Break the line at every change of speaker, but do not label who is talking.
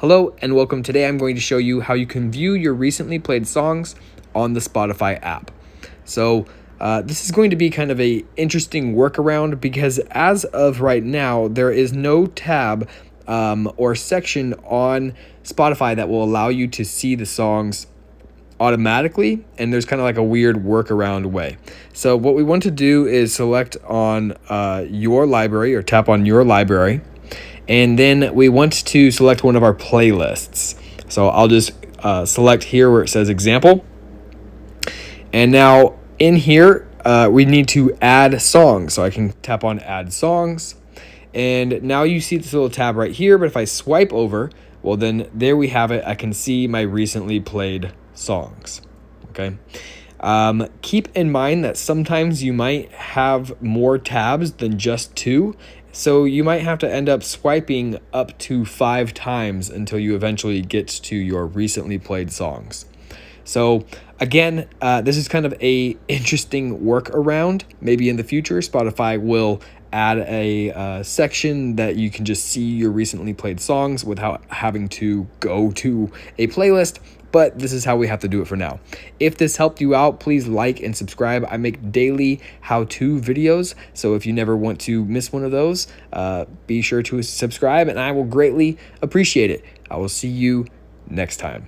Hello and welcome. Today I'm going to show you how you can view your recently played songs on the Spotify app. So this is going to be kind of a interesting workaround because as of right now, there is no tab or section on Spotify that will allow you to see the songs automatically, and there's kind of like a weird workaround way. So what we want to do is select on your library or tap on your library. And then we want to select one of our playlists. So I'll just select here where it says example. And now in here, we need to add songs. So I can tap on add songs. And now you see this little tab right here. But if I swipe over, well, then there we have it. I can see my recently played songs. Okay. Keep in mind that sometimes you might have more tabs than just two. So you might have to end up swiping up to 5 times until you eventually get to your recently played songs. So again, this is kind of a interesting workaround. Maybe in the future, Spotify will add a section that you can just see your recently played songs without having to go to a playlist. But this is how we have to do it for now. If this helped you out, please like and subscribe. I make daily how-to videos, so if you never want to miss one of those, be sure to subscribe, and I will greatly appreciate it. I will see you next time.